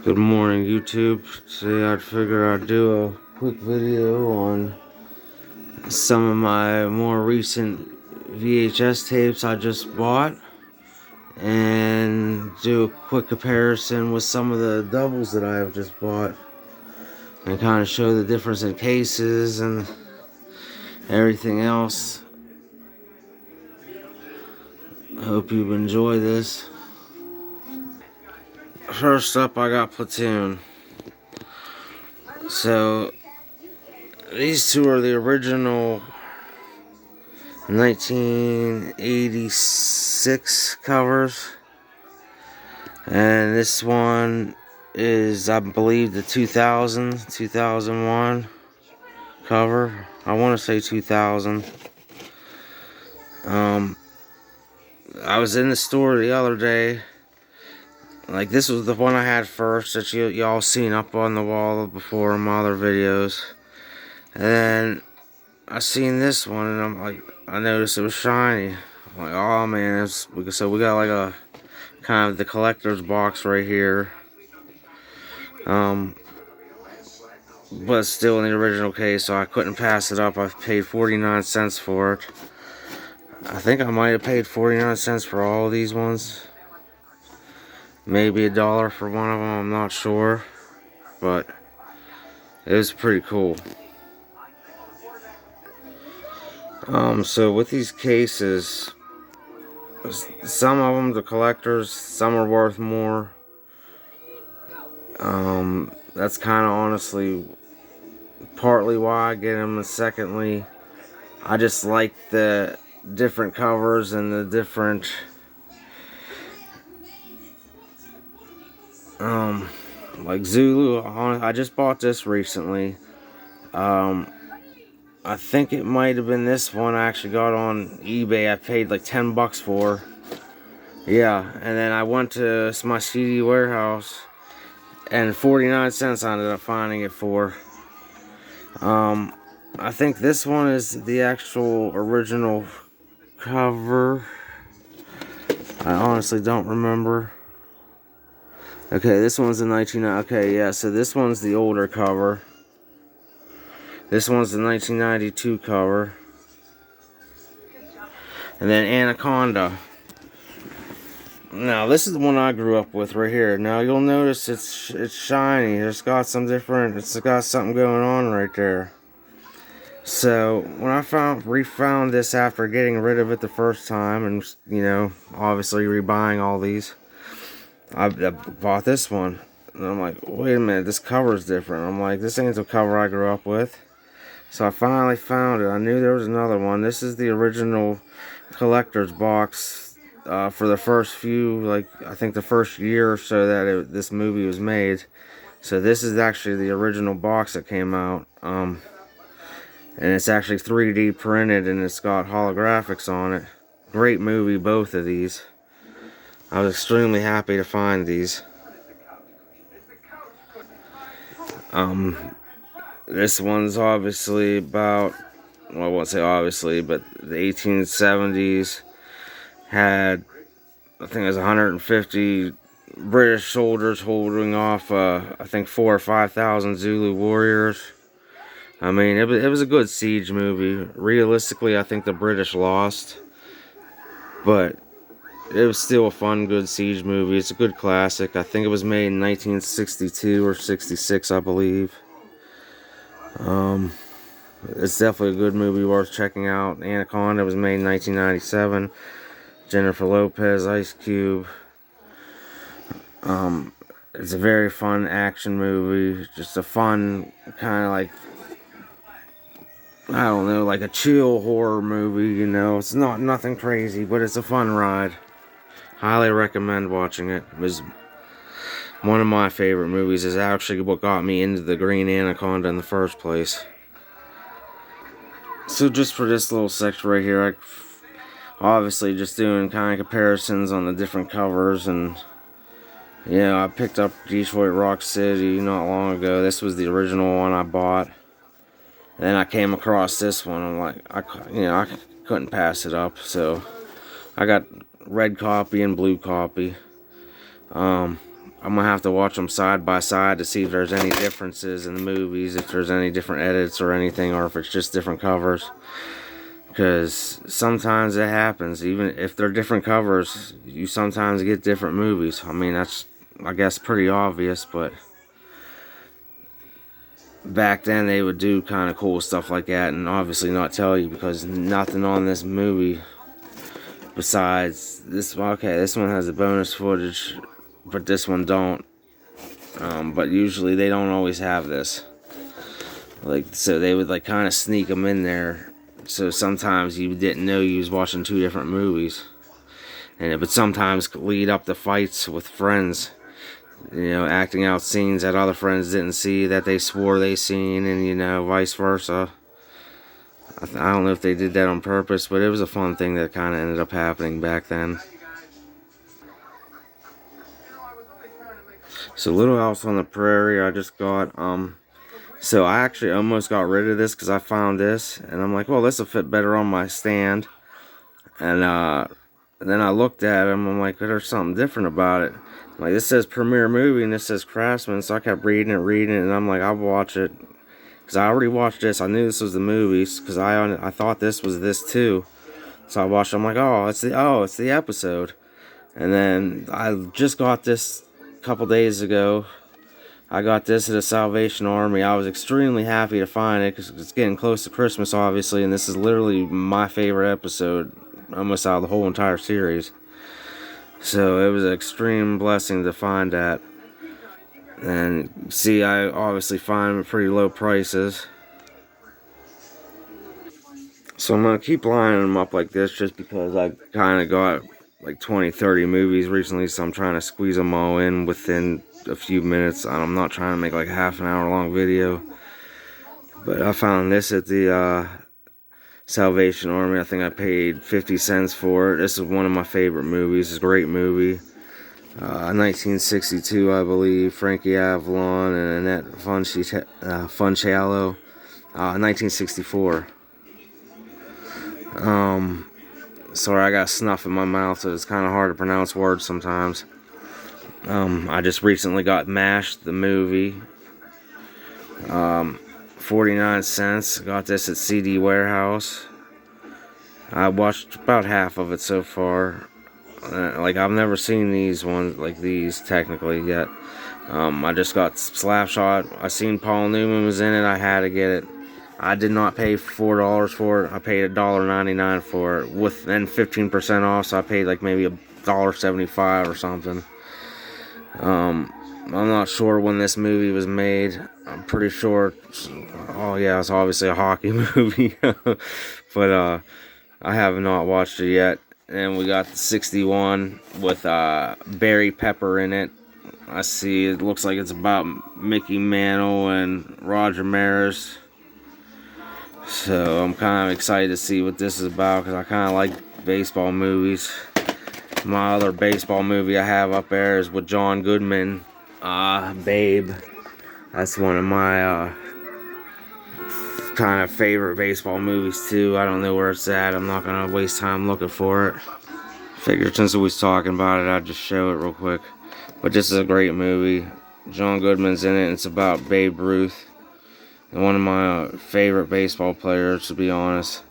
Good morning, YouTube. Today I'd figure I'd do a quick video on some of my more recent VHS tapes I just bought and do a quick comparison with some of the doubles that I have just bought and kind of show the difference in cases and everything else. I hope you enjoy this. First up, I got Platoon. So these two are the original 1986 covers, and this one is, I believe, the 2001 cover. I want to say 2000. I was in the store the other day. Like, this was the one I had first that y'all seen up on the wall before in my other videos. And then I seen this one, and I'm like, I noticed it was shiny. I'm like, oh man, so we got like a kind of the collector's box right here. But it's still in the original case, so I couldn't pass it up. I paid 49 cents for it. I think I might have paid 49 cents for all of these ones. Maybe $1 for one of them, I'm not sure. But it was pretty cool. So with these cases, some of them, the collectors, some are worth more. That's kind of honestly partly why I get them, and secondly, I just like the different covers and the different like Zulu. I just bought this recently. I think it might have been this one I actually got on eBay. I paid like 10 bucks for. Yeah, and then I went to my CD warehouse, and 49 cents I ended up finding it for. I think this one is the actual original cover. I honestly don't remember. Okay, this one's the 1990. Okay, yeah, so this one's the older cover. This one's the 1992 cover. And then Anaconda. Now, this is the one I grew up with right here. Now, you'll notice it's shiny. It's got something going on right there. So, when I refound this after getting rid of it the first time, and, you know, obviously rebuying all these, I bought this one. And I'm like, wait a minute, this cover's different. I'm like, this ain't the cover I grew up with. So I finally found it. I knew there was another one. This is the original collector's box for the first few, like, I think the first year or so that this movie was made. So this is actually the original box that came out. And it's actually 3D printed, and it's got holographics on it. Great movie, both of these. I was extremely happy to find these. This one's obviously about, well, I won't say obviously, but the 1870s had, I think it was 150 British soldiers holding off, I think 4,000 or 5,000 Zulu warriors. I mean, it was a good siege movie. Realistically, I think the British lost, but it was still a fun, good siege movie. It's a good classic. I think it was made in 1962 or 66, I believe. It's definitely a good movie worth checking out. Anaconda was made in 1997. Jennifer Lopez, Ice Cube. It's a very fun action movie. Just a fun kind of like, I don't know, like a chill horror movie, you know. It's nothing crazy, but it's a fun ride. Highly recommend watching it. It was one of my favorite movies. Is actually what got me into the Green Anaconda in the first place. So just for this little section right here, I obviously just doing kind of comparisons on the different covers, and you know, I picked up Detroit Rock City not long ago. This was the original one I bought. And then I came across this one. I'm like, I couldn't pass it up, so I got red copy and blue copy. I I'm gonna have to watch them side by side to see if there's any differences in the movies, if there's any different edits or anything, or if it's just different covers. Because sometimes it happens, even if they're different covers, you sometimes get different movies. I mean, that's, I guess, pretty obvious, but back then they would do kind of cool stuff like that, and obviously not tell you, because nothing on this movie besides this. Okay, this one has the bonus footage, but this one don't. But usually they don't always have this. Like, so they would like kind of sneak them in there. So sometimes you didn't know you was watching two different movies, and it would sometimes lead up to fights with friends. You know, acting out scenes that other friends didn't see that they swore they seen, and you know, vice versa. I don't know if they did that on purpose, but it was a fun thing that kind of ended up happening back then. So, Little House on the Prairie, I just got, so I actually almost got rid of this because I found this, and I'm like, well, this will fit better on my stand. And then I looked at them, I'm like, there's something different about it. Like, this says Premiere Movie, and this says Craftsman, so I kept reading it, and I'm like, I'll watch it. Because I already watched this, I knew this was the movies, because I thought this was this too. So I watched it, I'm like, it's the episode. And then I just got this a couple days ago. I got this at the Salvation Army. I was extremely happy to find it because it's getting close to Christmas, obviously, and this is literally my favorite episode almost out of the whole entire series. So it was an extreme blessing to find that. And see, I obviously find them at pretty low prices. So I'm going to keep lining them up like this just because I kind of got like 20-30 movies recently, so I'm trying to squeeze them all in within a few minutes. I'm not trying to make like a half an hour long video. But I found this at the Salvation Army. I think I paid 50 cents for it. This is one of my favorite movies. It's a great movie. 1962, I believe. Frankie Avalon and Annette Funicello. 1964. Sorry, I got snuff in my mouth, so it's kind of hard to pronounce words sometimes. I just recently got MASH, the movie. 49 cents. Got this at CD Warehouse. I watched about half of it so far. Like, I've never seen these ones, like these, technically, yet. I just got Slapshot. I seen Paul Newman was in it. I had to get it. I did not pay $4 for it. I paid $1.99 for it, with then 15% off, so I paid like maybe $1.75 or something. I'm not sure when this movie was made. I'm pretty sure. Oh yeah, it's obviously a hockey movie, but I have not watched it yet. And we got the 61 with Barry Pepper in it. I see it looks like it's about Mickey Mantle and Roger Maris. So I'm kind of excited to see what this is about, because I kind of like baseball movies. My other baseball movie I have up there is with John Goodman, Babe. That's one of my kind of favorite baseball movies too. I don't know where it's at. I'm not going to waste time looking for it. Figured since we was talking about it, I'd just show it real quick. But this is a great movie. John Goodman's in it, and it's about Babe Ruth. One of my favorite baseball players, to be honest.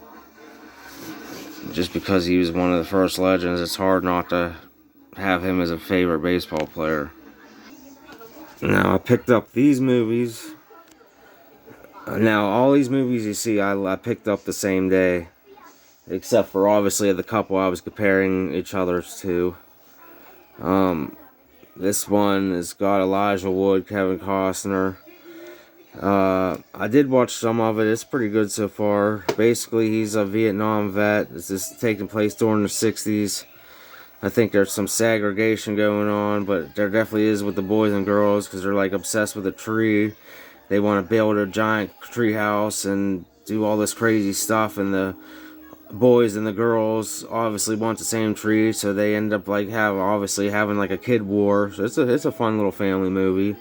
Just because he was one of the first legends, it's hard not to have him as a favorite baseball player. Now, I picked up these movies. Now, all these movies you see, I picked up the same day. Except for, obviously, the couple I was comparing each other's to. This one has got Elijah Wood, Kevin Costner. I did watch some of it. It's pretty good so far. Basically, he's a Vietnam vet. This is taking place during the 60s. I think there's some segregation going on, but there definitely is with the boys and girls, because they're like obsessed with a tree. They want to build a giant tree house and do all this crazy stuff, and the boys and the girls obviously want the same tree, so they end up like having like a kid war. So it's a fun little family movie.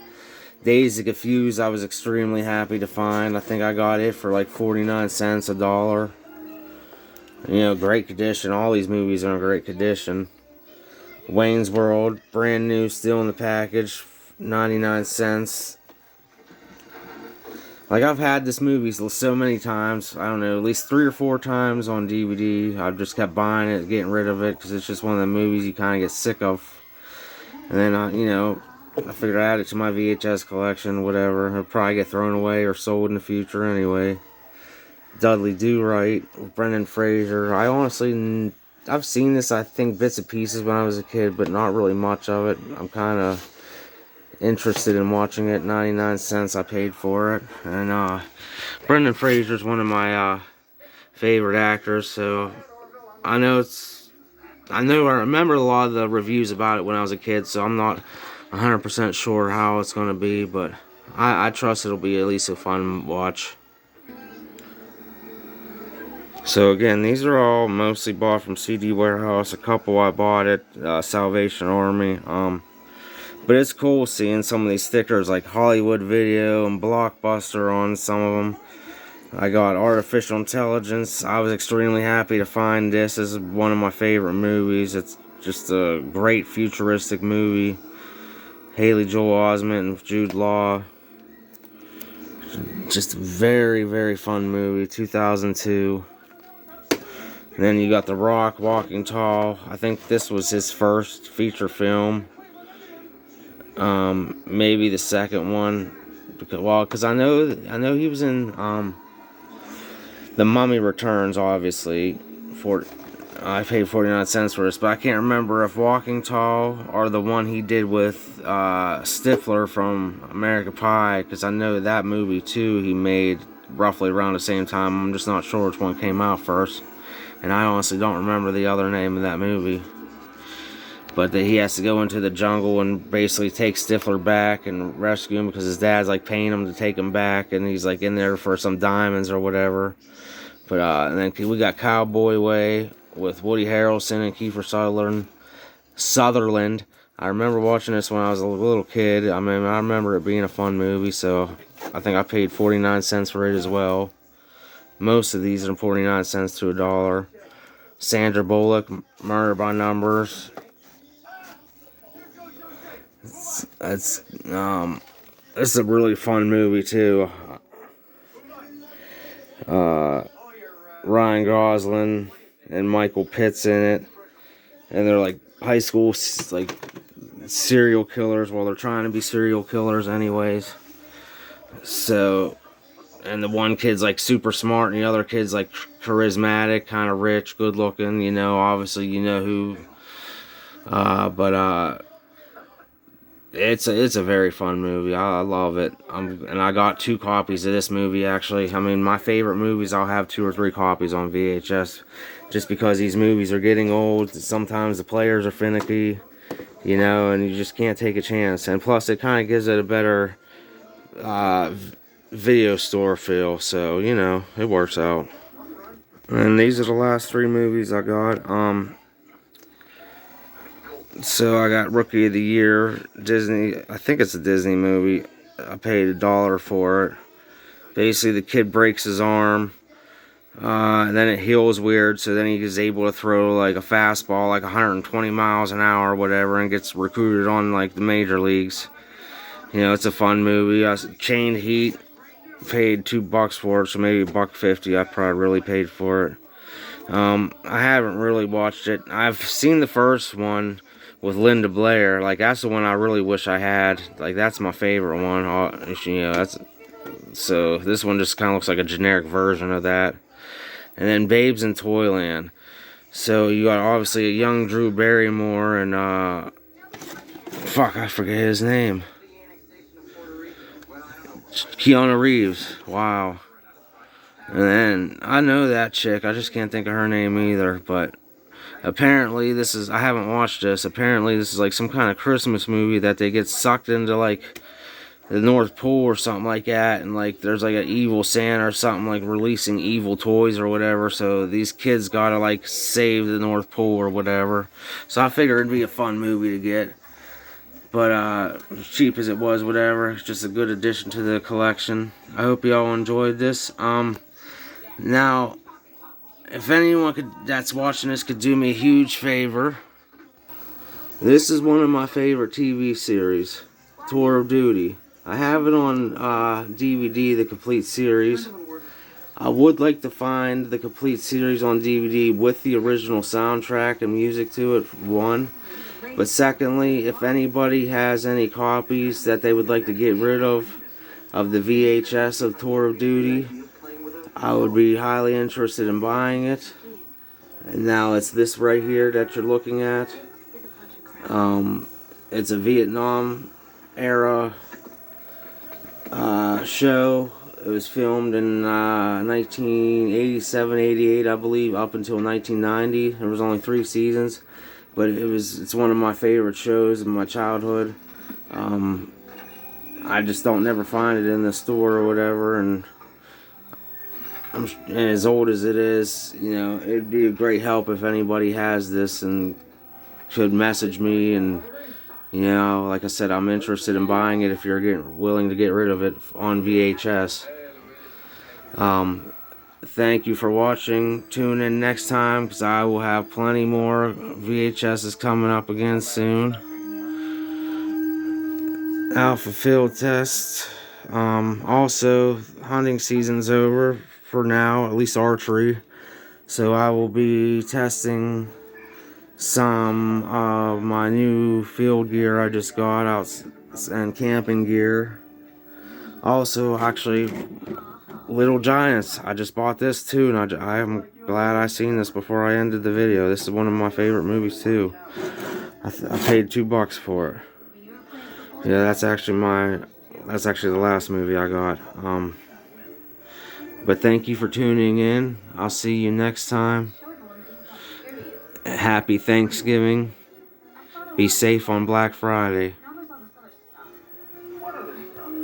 Dazed and Confused, I was extremely happy to find. I think I got it for like 49 cents, $1. You know, great condition. All these movies are in great condition. Wayne's World, brand new, still in the package, 99 cents. Like, I've had this movie so many times. I don't know, at least 3 or 4 times on DVD. I've just kept buying it, getting rid of it, because it's just one of the movies you kind of get sick of. And then, I figured I'd add it to my VHS collection, whatever. It'll probably get thrown away or sold in the future anyway. Dudley Do-Right, Brendan Fraser. I've seen this, I think, bits and pieces when I was a kid, but not really much of it. I'm kind of interested in watching it. 99 cents I paid for it. And Brendan Fraser's one of my favorite actors, so I remember a lot of the reviews about it when I was a kid, so I'm not 100% sure how it's going to be, but I trust it'll be at least a fun watch. So again, these are all mostly bought from CD Warehouse. A couple I bought at Salvation Army. But it's cool seeing some of these stickers like Hollywood Video and Blockbuster on some of them. I got Artificial Intelligence. I was extremely happy to find this. This is one of my favorite movies. It's just a great futuristic movie. Haley Joel Osment and Jude Law. Just a very, very fun movie. 2002. And then you got The Rock, Walking Tall. I think this was his first feature film. Maybe the second one. Because I know he was in The Mummy Returns, obviously. I paid 49 cents for this, but I can't remember if Walking Tall or the one he did with Stifler from American Pie, because I know that movie too he made roughly around the same time. I'm just not sure which one came out first. And I honestly don't remember the other name of that movie. But he has to go into the jungle and basically take Stifler back and rescue him because his dad's like paying him to take him back, and he's like in there for some diamonds or whatever. But and then we got Cowboy Way with Woody Harrelson and Kiefer Sutherland. I remember watching this when I was a little kid. I mean, I remember it being a fun movie, so I think I paid 49 cents for it as well. Most of these are 49 cents to $1. Sandra Bullock, Murder by Numbers. It's a really fun movie too. Ryan Gosling and Michael Pitt's in it, and they're like high school like serial killers. Well, they're trying to be serial killers anyways. So, and the one kid's like super smart, and the other kid's like charismatic, kind of rich, good looking. Obviously you know who. It's a very fun movie. I love it. And I got 2 copies of this movie, actually. I mean, my favorite movies, I'll have 2 or 3 copies on VHS. Just because these movies are getting old. Sometimes the players are finicky, and you just can't take a chance. And plus, it kind of gives it a better video store feel. So, it works out. And these are the last 3 movies I got. So I got Rookie of the Year, Disney. I think it's a Disney movie. I paid $1 for it. Basically, the kid breaks his arm, and then it heals weird. So then he is able to throw like a fastball, like 120 miles an hour, or whatever, and gets recruited on like the major leagues. It's a fun movie. Chained Heat, paid $2 for it, so maybe $1.50. I probably really paid for it. I haven't really watched it. I've seen the first one with Linda Blair. Like, that's the one I really wish I had. Like, that's my favorite one. So this one just kind of looks like a generic version of that. And then Babes in Toyland. So you got obviously a young Drew Barrymore and I forget his name. Keanu Reeves. Wow. And then I know that chick. I just can't think of her name either, but apparently I haven't watched this. Apparently this is like some kind of Christmas movie that they get sucked into like the North Pole or something like that, and like there's like an evil Santa or something like releasing evil toys or whatever, so these kids gotta like save the North Pole or whatever. So I figured it'd be a fun movie to get. But as cheap as it was, whatever, it's just a good addition to the collection. I hope y'all enjoyed this. Now, if anyone that's watching this could do me a huge favor, this is one of my favorite TV series. Tour of Duty. I have it on DVD, the complete series. I would like to find the complete series on DVD with the original soundtrack and music to it, one. But secondly, if anybody has any copies that they would like to get rid of the VHS of Tour of Duty, I would be highly interested in buying it. And now it's this right here that you're looking at. It's a Vietnam era show. It was filmed in 1987, 88, I believe, up until 1990. There was only 3 seasons, but it's one of my favorite shows in my childhood. I just don't never find it in the store or whatever, and as old as it is, you know, it'd be a great help if anybody has this and should message me. And you know, like I said, I'm interested in buying it if you're willing to get rid of it on VHS. Thank you for watching. Tune in next time, because I will have plenty more VHSs coming up again soon. Alpha field test. Also, hunting season's over for now, at least archery. So I will be testing some of my new field gear I just got out, and camping gear. Also, actually, Little Giants. I just bought this too, and I am glad I seen this before I ended the video. This is one of my favorite movies too. I paid $2 for it. Yeah, that's actually the last movie I got. But thank you for tuning in. I'll see you next time. Happy Thanksgiving. Be safe on Black Friday.